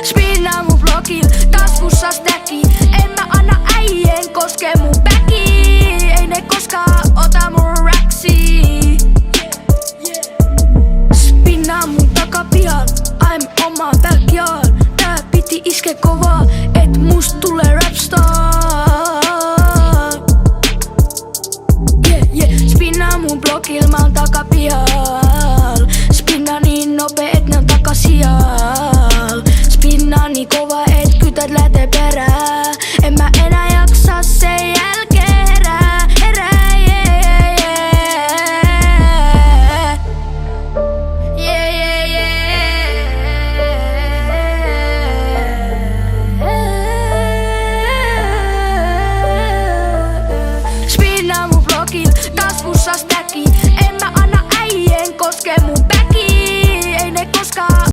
Spinnaa mun blogil, taskussa stäki. En mä anna äijien koskee mun backi. Ei ne koskaan ota mun raksi. Spinnaa mun takapihal, I'm on my backyard. Tää piti iske kovaa, et must tulee rapstar. Spinnaa mun blogil, mä oon takapihal. Spinnaa niin nopee, et ne on takasijal. Spinnaa niin kova.